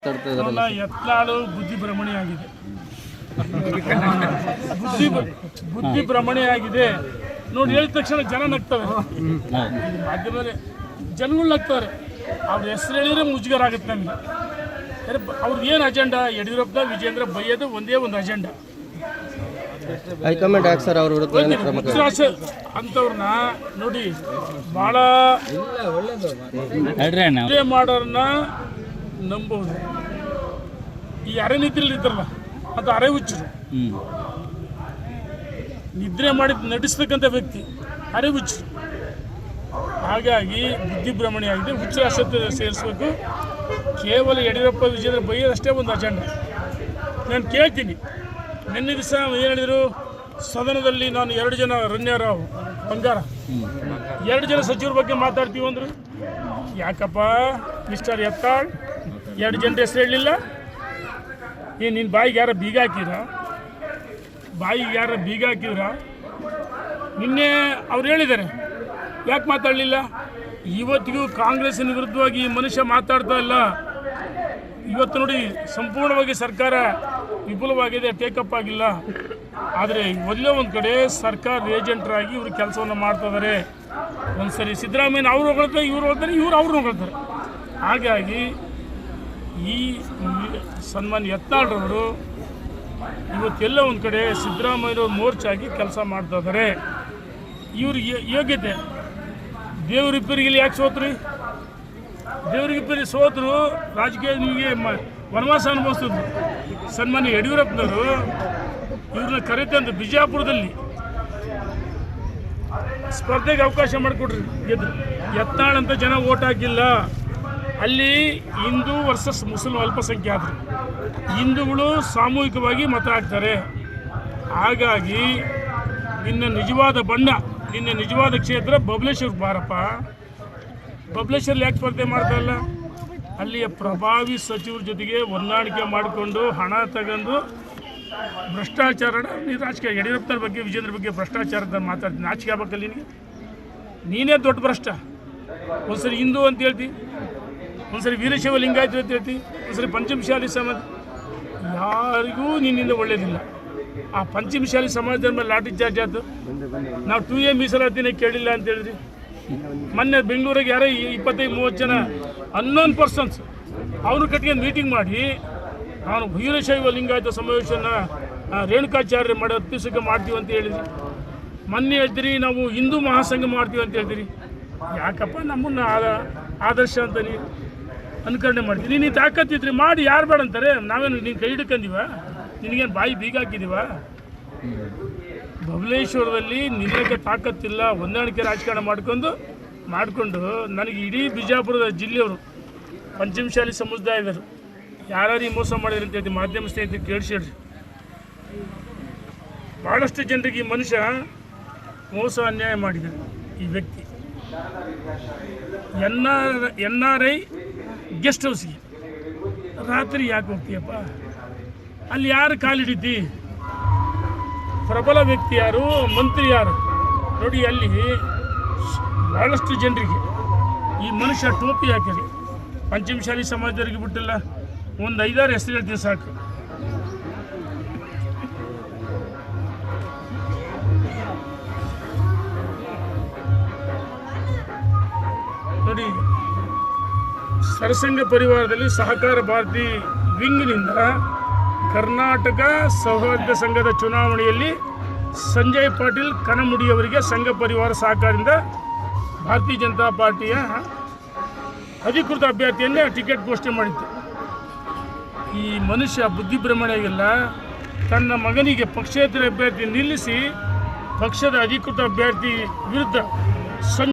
ಮಾತಾಡ್ತಾ ಇದಾರಲ್ಲ. ಯತ್ನಾಳು ಬುದ್ಧಿ ಭ್ರಮಣೆ ಆಗಿದೆ, ಬುದ್ಧಿ ಭ್ರಮಣೆ ಆಗಿದೆ ನೋಡಿ. ಹೇಳಿದ ತಕ್ಷಣ ಜನ ನಗ್ತವೆ, ಮಾಧ್ಯಮದಲ್ಲಿ ಜನಗಳು ನಗ್ತಾರೆ. ಅವ್ರ ಹೆಸರು ಹೇಳಿದ್ರೆ ಮುಜುಗರ ಆಗುತ್ತೆ ನಮಗೆ. ಅವ್ರದ್ದು ಏನು ಅಜೆಂಡಾ? ಯಡಿಯೂರಪ್ಪ ವಿಜೇಂದ್ರ ಬೈಯೋದು ಒಂದೇ ಒಂದು ಅಜೆಂಡಾ. ಹೈಕಮಾಂಡ್ ಯಾಕೆ ಸರ್ ಅವ್ರ ವಿರುದ್ಧ ಅಂಥವ್ರನ್ನ ನೋಡಿ ಭಾಳ ಮಾಡೋರನ್ನ ನಂಬೋದು. ಈ ಅರೆನಿದ್ರೆಯಲ್ಲಿ ಇದ್ದಾರಲ್ಲ ಅದು ಅರೆ ಹುಚ್ಚರು. ನಿದ್ರೆ ಮಾಡಿ ನಡೆಸ್ತಕ್ಕಂಥ ವ್ಯಕ್ತಿ ಅರೆ ಹುಚ್ಚರು. ಹಾಗಾಗಿ ಬುದ್ಧಿ ಭ್ರಮಣೆ ಆಗಿದೆ. ಹುಚ್ಚರ ಅಸತ್ಯ ಸೇರಿಸಬೇಕು. ಕೇವಲ ಯಡಿಯೂರಪ್ಪ ವಿಜೇಂದ್ರ ಬೈಯೋದಷ್ಟೇ ಒಂದು ಅಜೆಂಡಾ. ನಾನು ಕೇಳ್ತೀನಿ, ನಿನ್ನೆ ದಿವಸ ಏನು ಹೇಳಿದರು ಸದನದಲ್ಲಿ, ನಾನು 2 ಜನ ರಣ್ಯರಾವ್ ಬಂಗಾರ 2 ಜನ ಸಚಿವರ ಬಗ್ಗೆ ಮಾತಾಡ್ತೀವಿ ಅಂದರು. ಯಾಕಪ್ಪ ಮಿಸ್ಟರ್ ಯತ್ನಾಳ್ 2 ಜನರ ಹೆಸರು ಹೇಳಲಿಲ್ಲ? ಏನು ನಿನ್ನ ಬಾಯಿಗೆ ಯಾರ ಬೀಗ ಹಾಕಿದ್ರ? ನಿನ್ನೆ ಅವ್ರು ಹೇಳಿದ್ದಾರೆ, ಯಾಕೆ ಮಾತಾಡಲಿಲ್ಲ? ಇವತ್ತಿಗೂ ಕಾಂಗ್ರೆಸ್ಸಿನ ವಿರುದ್ಧವಾಗಿ ಈ ಮನುಷ್ಯ ಮಾತಾಡ್ತಾ ಇಲ್ಲ. ಇವತ್ತು ನೋಡಿ ಸಂಪೂರ್ಣವಾಗಿ ಸರ್ಕಾರ ವಿಫಲವಾಗಿದೆ, ಟೇಕಪ್ ಆಗಿಲ್ಲ. ಆದರೆ ಒಂದೇ ಒಂದು ಕಡೆ ಸರ್ಕಾರ ಏಜೆಂಟ್ರಾಗಿ ಇವರು ಕೆಲಸವನ್ನು ಮಾಡ್ತಾ ಇದ್ದಾರೆ. ಒಂದು ಸರಿ ಸಿದ್ದರಾಮಯ್ಯ ಅವರು ಹೊಗಳ್ತಾರೆ, ಇವರು ಹೊಗಳ್ತಾರೆ, ಇವರು ಅವ್ರು ಹೊಗಳ್ತಾರೆ. ಹಾಗಾಗಿ ಈ ಸನ್ಮಾನ್ಯ ಯತ್ನಾಳ್ರವರು ಇವತ್ತೆಲ್ಲ ಒಂದು ಕಡೆ ಸಿದ್ದರಾಮಯ್ಯವ್ರ ಮೋರ್ಚಾಗಿ ಕೆಲಸ ಮಾಡ್ತಾ ಇದ್ದಾರೆ. ಇವ್ರಿಗೆ ಯೋಗ್ಯತೆ ದೇವ್ರ ರಿಪೇರಿಗೆ ಯಾಕೆ ಸೋತ್ರಿ? ದೇವ್ರ ರಿಪೇರಿ ಸೋತರು ರಾಜಕೀಯ ನಿಮಗೆ ವನವಾಸ ಅನುಭವಿಸಿದ್ರು. ಸನ್ಮಾನ್ಯ ಯಡಿಯೂರಪ್ಪನವರು ಇವ್ರನ್ನ ಕರೆತಂದು ಬಿಜಾಪುರದಲ್ಲಿ ಸ್ಪರ್ಧೆಗೆ ಅವಕಾಶ ಮಾಡಿಕೊಡ್ರಿ, ಗೆದ್ರು. ಯತ್ನಾಳ್ ಅಂತ ಜನ ಓಟ್ ಹಾಕಿಲ್ಲ. ಅಲ್ಲಿ ಹಿಂದೂ ವರ್ಸಸ್ ಮುಸ್ಲಿಂ ಅಲ್ಪಸಂಖ್ಯಾತರು, ಹಿಂದೂಗಳು ಸಾಮೂಹಿಕವಾಗಿ ಮತ ಹಾಕ್ತಾರೆ. ಹಾಗಾಗಿ ನಿನ್ನ ನಿಜವಾದ ಬಣ್ಣ, ನಿನ್ನ ನಿಜವಾದ ಕ್ಷೇತ್ರ ಬಬಲೇಶ್ವರ ಬಾರಪ್ಪ. ಬಬಲೇಶ್ವರಲ್ಲಿ ಯಾಕೆ ಸ್ಪರ್ಧೆ ಮಾಡ್ತಾಯಿಲ್ಲ? ಅಲ್ಲಿಯ ಪ್ರಭಾವಿ ಸಚಿವರ ಜೊತೆಗೆ ಹೊಂದಾಣಿಕೆ ಮಾಡಿಕೊಂಡು ಹಣ ತಗೊಂಡು ಭ್ರಷ್ಟಾಚಾರ ರಾಜಕೀಯ. ಯಡಿಯೂರಪ್ಪನ ಬಗ್ಗೆ ವಿಜೇಂದ್ರ ಬಗ್ಗೆ ಭ್ರಷ್ಟಾಚಾರದ ಮಾತಾಡ್ತೀನಿ. ನಾಚಿಕೆ ಆಗ್ಬೇಕಲ್ಲ ನಿನಗೆ? ನೀನೇ ದೊಡ್ಡ ಭ್ರಷ್ಟ. ಒಂದ್ಸರಿ ಹಿಂದೂ ಅಂತ ಹೇಳ್ತಿ, ಒಂದ್ಸರಿ ವೀರಶೈವ ಲಿಂಗಾಯತ ಅಂತ ಹೇಳ್ತಿ, ಒಂದ್ಸರಿ ಪಂಚಮಶಾಲಿ ಸಮಾಜ. ಯಾರಿಗೂ ನಿನ್ನಿಂದ ಒಳ್ಳೇದಿಲ್ಲ. ಆ ಪಂಚಮಶಾಲಿ ಸಮಾಜದ ಮೇಲೆ ಲಾಠಿ ಚಾರ್ಜ್ ಆಯ್ತು. ನಾವು 2A ಮೀಸಲಾತಿನೇ ಕೇಳಿಲ್ಲ ಅಂತ ಹೇಳಿದ್ರಿ. ಮೊನ್ನೆ ಬೆಂಗಳೂರಿಗೆ ಯಾರೋ 25-30 ಜನ ಅನ್ನೋನ್ ಪರ್ಸನ್ಸ್ ಅವರು ಕಟ್ಕೊಂಡು ಮೀಟಿಂಗ್ ಮಾಡಿ ನಾನು ವೀರಶೈವ ಲಿಂಗಾಯತ ಸಮಾವೇಶನ ರೇಣುಕಾಚಾರ್ಯ ಮಾಡೋ 10 ದಿವಸಕ್ಕೆ ಮಾಡ್ತೀವಿ ಅಂತ ಹೇಳಿದ್ರಿ. ಮೊನ್ನೆ ಹೇಳ್ತೀರಿ ನಾವು ಹಿಂದೂ ಮಹಾಸಂಘ ಮಾಡ್ತೀವಿ ಅಂತ ಹೇಳ್ತೀರಿ. ಯಾಕಪ್ಪ ನಮ್ಮನ್ನು ಆದರ್ಶ ಅಂತ ನೀವು ಅನ್ಕರಣೆ ಮಾಡ್ತೀವಿ? ನೀನು ತಾಕತ್ತಿದ್ರಿ ಮಾಡಿ, ಯಾರು ಬೇಡ ಅಂತಾರೆ? ನಾವೇನು ನೀನು ಕೈ ಹಿಡ್ಕೊಂಡಿವ? ನಿನಗೇನು ಬಾಯಿ ಬೀಗ ಹಾಕಿದ್ದೀವ? ಬಬಲೇಶ್ವರದಲ್ಲಿ ನಿನಗೆ ತಾಕತ್ತಿಲ್ಲ. ಹೊಂದಾಣಿಕೆ ರಾಜಕಾರಣ ಮಾಡಿಕೊಂಡು ನನಗೆ ಇಡೀ ಬಿಜಾಪುರದ ಜಿಲ್ಲೆಯವರು ಪಂಚಮಶಾಲಿ ಸಮುದಾಯದರು ಯಾರು ಈ ಮೋಸ ಮಾಡಿದ್ರು ಅಂತ ಹೇಳ್ತೀವಿ. ಮಾಧ್ಯಮ ಸ್ನೇಹಿತರು ಕೇಳಿಸಿಡ್ರಿ. ಭಾಳಷ್ಟು ಜನರಿಗೆ ಈ ಮನುಷ್ಯ ಮೋಸ ಅನ್ಯಾಯ ಮಾಡಿದ್ದಾರೆ. ಈ ವ್ಯಕ್ತಿ NRI ಗೆಸ್ಟ್ ಹೌಸ್ಗೆ ರಾತ್ರಿ ಯಾಕೆ ಹೋಗ್ತೀಯಪ್ಪ? ಅಲ್ಲಿ ಯಾರು ಕಾಲಿಡಿತಿ? ಪ್ರಬಲ ವ್ಯಕ್ತಿ ಯಾರು? ಮಂತ್ರಿ ಯಾರು? ನೋಡಿ, ಅಲ್ಲಿ ಭಾಳಷ್ಟು ಜನರಿಗೆ ಈ ಮನುಷ್ಯ ಟೋಪಿ ಹಾಕಿರಿ. ಪಂಚಮಶಾಲಿ ಸಮಾಜದವರಿಗೆ ಬಿಟ್ಟಿಲ್ಲ, ಒಂದು 5-6 ಹೆಸರು ಹೇಳ್ತೀವಿ ಸಾಕು. ನೋಡಿ, ಸರಸಂಘ ಪರಿವಾರದಲ್ಲಿ ಸಹಕಾರ ಭಾರತಿ ವಿಂಗ್ನಿಂದ ಕರ್ನಾಟಕ ಸೌಹಾರ್ದ ಸಂಘದ ಚುನಾವಣೆಯಲ್ಲಿ ಸಂಜಯ್ ಪಾಟೀಲ್ ಕನಮುಡಿಯವರಿಗೆ ಸಂಘ ಪರಿವಾರ ಸಹಕಾರದಿಂದ ಭಾರತೀಯ ಜನತಾ ಪಾರ್ಟಿಯ ಅಧಿಕೃತ ಅಭ್ಯರ್ಥಿಯನ್ನೇ ಟಿಕೆಟ್ ಘೋಷಣೆ ಮಾಡಿತ್ತು. ಈ ಮನುಷ್ಯ ಬುದ್ಧಿಭ್ರಮಣೆಗಿಲ್ಲ. ತನ್ನ ಮಗನಿಗೆ ಪಕ್ಷೇತರ ಅಭ್ಯರ್ಥಿ ನಿಲ್ಲಿಸಿ ಪಕ್ಷದ ಅಧಿಕೃತ ಅಭ್ಯರ್ಥಿ ವಿರುದ್ಧ